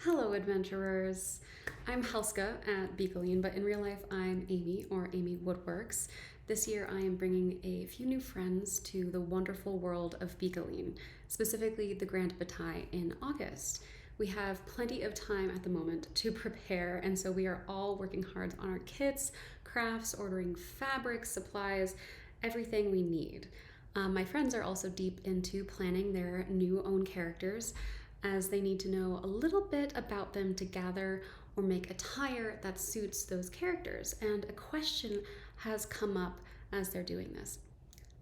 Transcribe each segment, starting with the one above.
Hello, adventurers. I'm Helska at Bicolline, but in real life, I'm Amy, or Amy Woodworks. This year, I am bringing a few new friends to the wonderful world of Bicolline, specifically the Grand Bataille in August. We have plenty of time at the moment to prepare, and so we are all working hard on our kits, crafts, ordering fabrics, supplies, everything we need. My friends are also deep into planning their new own characters, as they need to know a little bit about them to gather or make attire that suits those characters. And a question has come up as they're doing this.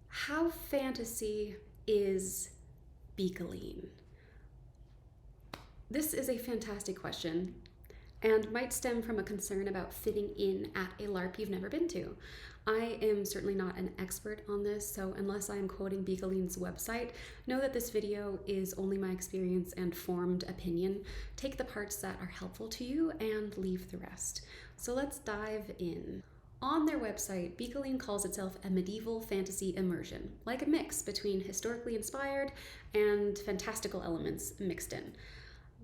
How fantasy is Bicolline? This is a fantastic question and might stem from a concern about fitting in at a LARP you've never been to. I am certainly not an expert on this, so unless I am quoting Bicolline's website, know that this video is only my experience and formed opinion. Take the parts that are helpful to you and leave the rest. So let's dive in. On their website, Bicolline calls itself a medieval fantasy immersion, like a mix between historically inspired and fantastical elements mixed in.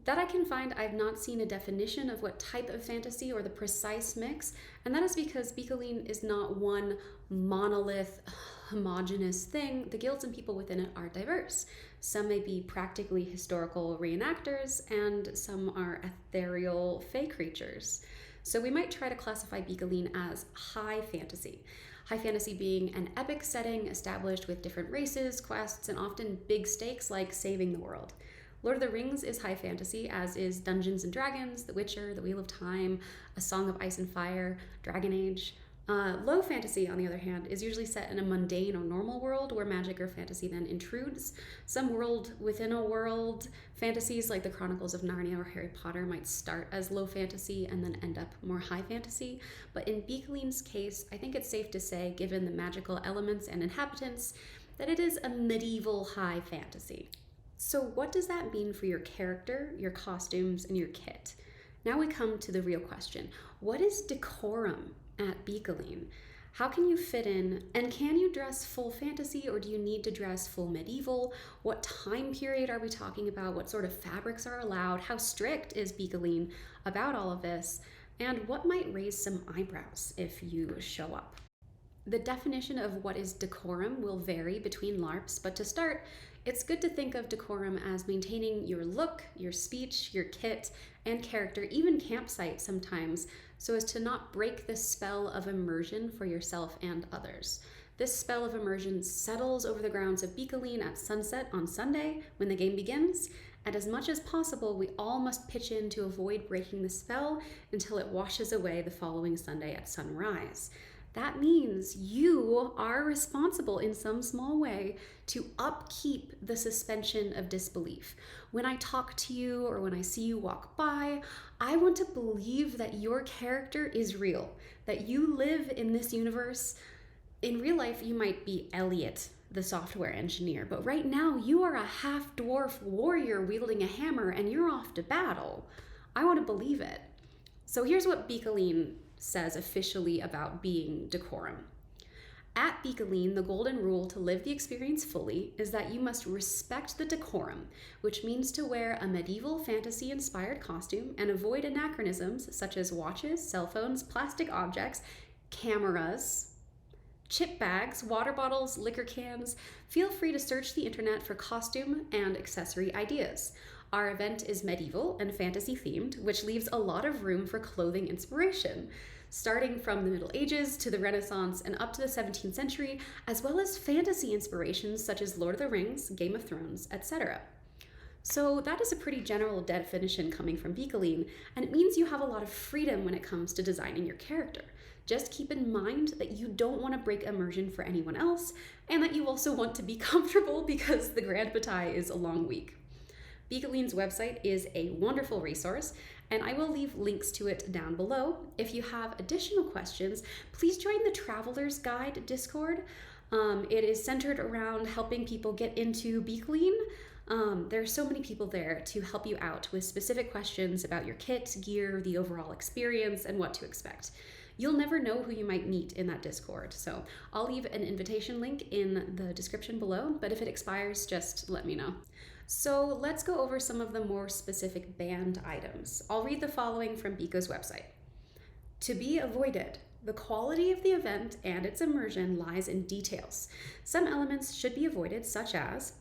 That I can find, I've not seen a definition of what type of fantasy or the precise mix, and that is because Bicolline is not one monolith, homogenous thing. The guilds and people within it are diverse. Some may be practically historical reenactors, and some are ethereal fae creatures. So we might try to classify Bicolline as high fantasy. High fantasy being an epic setting established with different races, quests, and often big stakes like saving the world. Lord of the Rings is high fantasy, as is Dungeons and Dragons, The Witcher, The Wheel of Time, A Song of Ice and Fire, Dragon Age. Low fantasy, on the other hand, is usually set in a mundane or normal world where magic or fantasy then intrudes. Some world within a world fantasies like the Chronicles of Narnia or Harry Potter might start as low fantasy and then end up more high fantasy. But in Bicolline's case, I think it's safe to say, given the magical elements and inhabitants, that it is a medieval high fantasy. So what does that mean for your character, your costumes, and your kit? Now we come to the real question. What is decorum at Bicolline? How can you fit in, and can you dress full fantasy, or do you need to dress full medieval? What time period are we talking about? What sort of fabrics are allowed? How strict is Bicolline about all of this? And what might raise some eyebrows if you show up? The definition of what is decorum will vary between LARPs, but to start, it's good to think of decorum as maintaining your look, your speech, your kit, and character, even campsite sometimes, so as to not break the spell of immersion for yourself and others. This spell of immersion settles over the grounds of Bicolline at sunset on Sunday when the game begins, and as much as possible, we all must pitch in to avoid breaking the spell until it washes away the following Sunday at sunrise. That means you are responsible in some small way to upkeep the suspension of disbelief. When I talk to you or when I see you walk by, I want to believe that your character is real, that you live in this universe. In real life, you might be Elliot, the software engineer, but right now you are a half-dwarf warrior wielding a hammer and you're off to battle. I want to believe it. So here's what Bicolline says officially about being decorum. At Bicolline, the golden rule to live the experience fully is that you must respect the decorum, which means to wear a medieval fantasy-inspired costume and avoid anachronisms such as watches, cell phones, plastic objects, cameras, chip bags, water bottles, liquor cans. Feel free to search the internet for costume and accessory ideas. Our event is medieval and fantasy themed, which leaves a lot of room for clothing inspiration, starting from the Middle Ages to the Renaissance and up to the 17th century, as well as fantasy inspirations such as Lord of the Rings, Game of Thrones, etc. So that is a pretty general definition coming from Bicolline, and it means you have a lot of freedom when it comes to designing your character. Just keep in mind that you don't want to break immersion for anyone else, and that you also want to be comfortable because the Grand Bataille is a long week. Bicolline's website is a wonderful resource, and I will leave links to it down below. If you have additional questions, please join the Traveler's Guide Discord. It is centered around helping people get into Bicolline. There are so many people there to help you out with specific questions about your kit, gear, the overall experience, and what to expect. You'll never know who you might meet in that Discord, so I'll leave an invitation link in the description below, but if it expires, just let me know. So let's go over some of the more specific banned items. I'll read the following from Bico's website. To be avoided. The quality of the event and its immersion lies in details. Some elements should be avoided, such as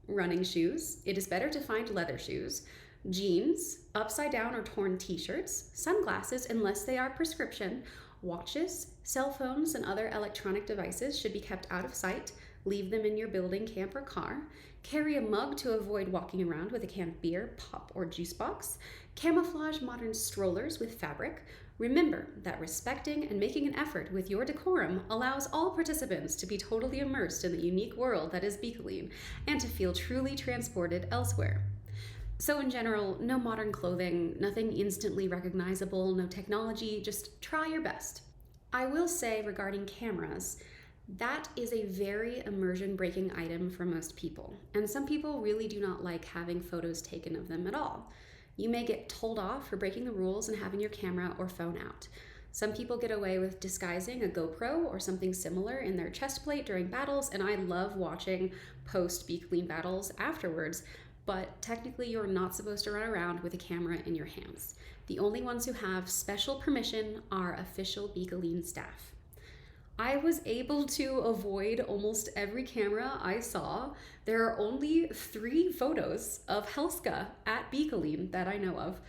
running shoes. It is better to find leather shoes, jeans, upside down or torn t-shirts, sunglasses unless they are prescription, watches, cell phones, and other electronic devices should be kept out of sight. Leave them in your building, camp, or car. Carry a mug to avoid walking around with a can of beer, pop, or juice box. Camouflage modern strollers with fabric. Remember that respecting and making an effort with your decorum allows all participants to be totally immersed in the unique world that is Bicolline and to feel truly transported elsewhere. So in general, no modern clothing, nothing instantly recognizable, no technology, just try your best. I will say regarding cameras, that is a very immersion-breaking item for most people, and some people really do not like having photos taken of them at all. You may get told off for breaking the rules and having your camera or phone out. Some people get away with disguising a GoPro or something similar in their chest plate during battles, and I love watching post-Bicolline battles afterwards, but technically you're not supposed to run around with a camera in your hands. The only ones who have special permission are official Bicolline staff. I was able to avoid almost every camera I saw. There are only 3 photos of Helska at Bicolline that I know of.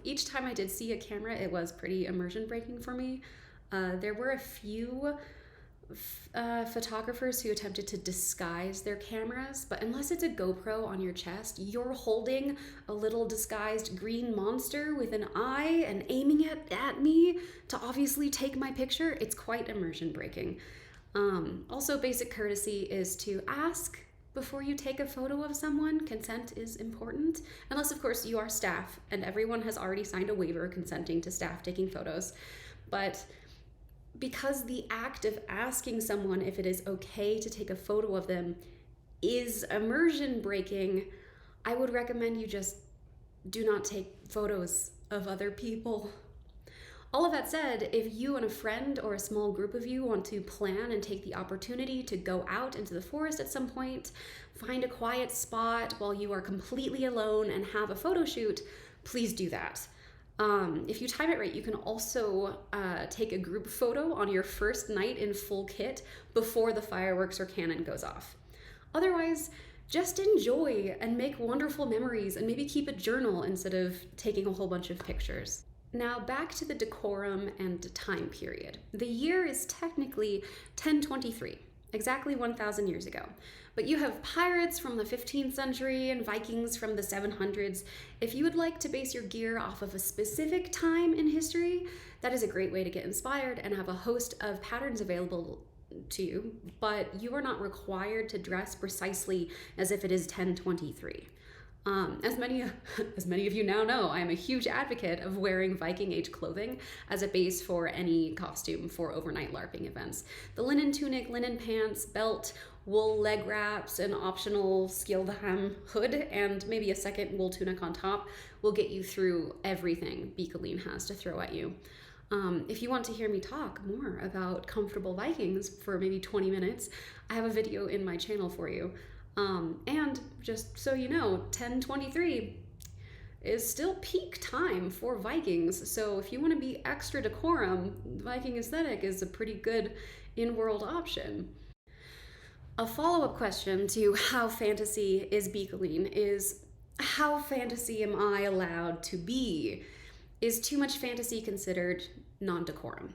Each time I did see a camera, it was pretty immersion breaking for me. There were a few photographers who attempted to disguise their cameras, but unless it's a GoPro on your chest, you're holding a little disguised green monster with an eye and aiming it at me to obviously take my picture. It's quite immersion breaking. Also, basic courtesy is to ask before you take a photo of someone. Consent is important, unless of course you are staff and everyone has already signed a waiver consenting to staff taking photos. But because the act of asking someone if it is okay to take a photo of them is immersion breaking, I would recommend you just do not take photos of other people. All of that said, if you and a friend or a small group of you want to plan and take the opportunity to go out into the forest at some point, find a quiet spot while you are completely alone and have a photo shoot, please do that. If you time it right, you can also take a group photo on your first night in full kit before the fireworks or cannon goes off. Otherwise, just enjoy and make wonderful memories and maybe keep a journal instead of taking a whole bunch of pictures. Now back to the decorum and time period. The year is technically 1023, exactly 1,000 years ago. But you have pirates from the 15th century and Vikings from the 700s. If you would like to base your gear off of a specific time in history, that is a great way to get inspired and have a host of patterns available to you, but you are not required to dress precisely as if it is 1023. As many of you now know, I am a huge advocate of wearing Viking Age clothing as a base for any costume for overnight LARPing events. The linen tunic, linen pants, belt, wool leg wraps, an optional skildham hood, and maybe a second wool tunic on top will get you through everything Bicolline has to throw at you. If you want to hear me talk more about comfortable Vikings for maybe 20 minutes, I have a video in my channel for you. And just so you know, 1023 is still peak time for Vikings. So if you want to be extra decorum, Viking aesthetic is a pretty good in-world option. A follow-up question to how fantasy is Bicolline is, how fantasy am I allowed to be? Is too much fantasy considered non-decorum?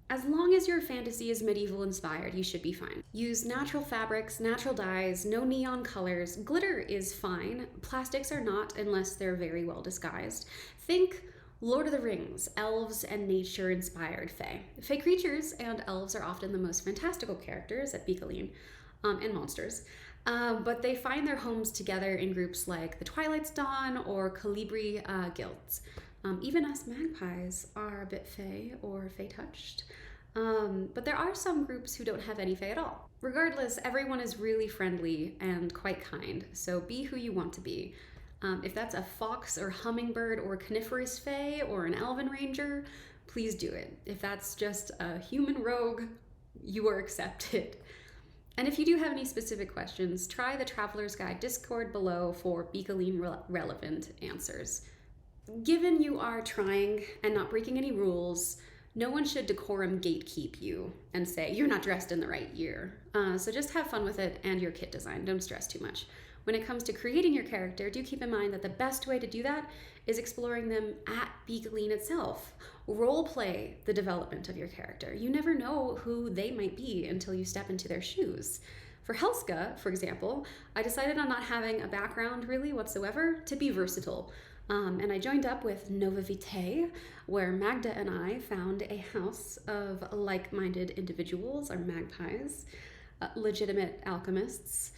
As long as your fantasy is medieval inspired, you should be fine. Use natural fabrics, natural dyes, no neon colors. Glitter is fine. Plastics are not unless they're very well disguised. Think Lord of the Rings, elves and nature inspired fae. Fae creatures and elves are often the most fantastical characters at Bicolline, and monsters. But they find their homes together in groups like the Twilight's Dawn or Calibri guilds. Even us magpies are a bit fae or fae-touched. But there are some groups who don't have any fae at all. Regardless, everyone is really friendly and quite kind, so be who you want to be. If that's a fox or hummingbird or coniferous fae or an elven ranger, please do it. If that's just a human rogue, you are accepted. And if you do have any specific questions, try the Traveler's Guide Discord below for Bicolline relevant answers. Given you are trying and not breaking any rules, no one should decorum gatekeep you and say, you're not dressed in the right year. So just have fun with it and your kit design. Don't stress too much. When it comes to creating your character, do keep in mind that the best way to do that is exploring them at Bicolline itself. Role play the development of your character. You never know who they might be until you step into their shoes. For Helska, for example, I decided on not having a background really whatsoever to be versatile. And I joined up with Nova Vitae, where Magda and I found a house of like-minded individuals, our magpies, legitimate alchemists,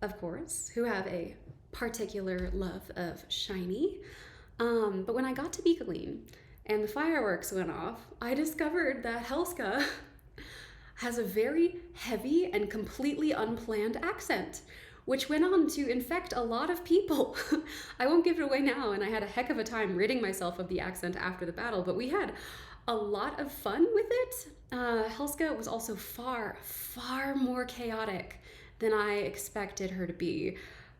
of course, who have a particular love of shiny. But when I got to Bicolline and the fireworks went off, I discovered that Helska has a very heavy and completely unplanned accent, which went on to infect a lot of people. I won't give it away now, and I had a heck of a time ridding myself of the accent after the battle, but we had a lot of fun with it. Helska was also far, far more chaotic than I expected her to be,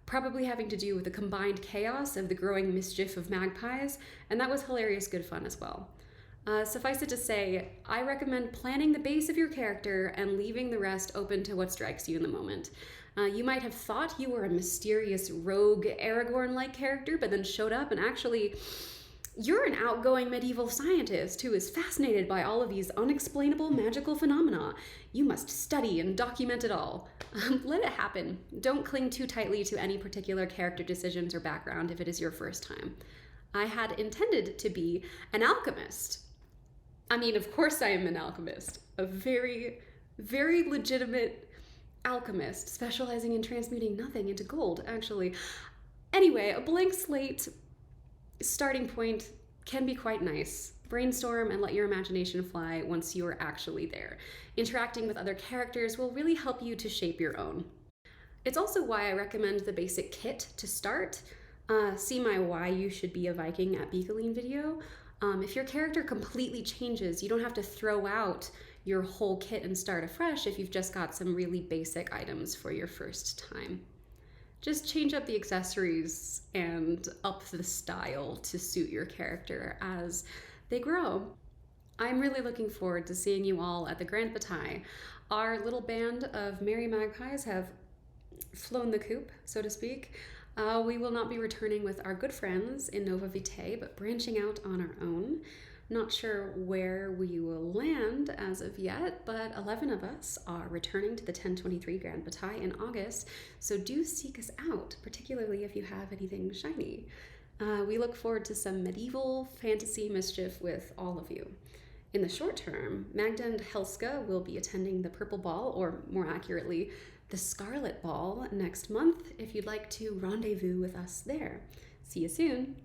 probably having to do with the combined chaos of the growing mischief of magpies, and that was hilarious good fun as well. Suffice it to say, I recommend planning the base of your character and leaving the rest open to what strikes you in the moment. You might have thought you were a mysterious rogue Aragorn-like character, but then showed up and actually you're an outgoing medieval scientist who is fascinated by all of these unexplainable magical phenomena. You must study and document it all. Let it happen. Don't cling too tightly to any particular character decisions or background if it is your first time. I had intended to be an alchemist. I mean, of course I am an alchemist. A very, very legitimate alchemist specializing in transmuting nothing into gold, actually. Anyway, a blank slate starting point can be quite nice. Brainstorm and let your imagination fly once you are actually there. Interacting with other characters will really help you to shape your own. It's also why I recommend the basic kit to start. See my Why You Should Be a Viking at Bicolline video. If your character completely changes, you don't have to throw out your whole kit and start afresh if you've just got some really basic items for your first time. Just change up the accessories and up the style to suit your character as they grow. I'm really looking forward to seeing you all at the Grand Bataille. Our little band of merry magpies have flown the coop, so to speak. We will not be returning with our good friends in Nova Vitae, but branching out on our own. Not sure where we will land as of yet, but 11 of us are returning to the 1023 Grand Bataille in August, so do seek us out, particularly if you have anything shiny. We look forward to some medieval fantasy mischief with all of you. In the short term, Magda and Helska will be attending the Purple Ball, or more accurately, the Scarlet Ball next month if you'd like to rendezvous with us there. See you soon!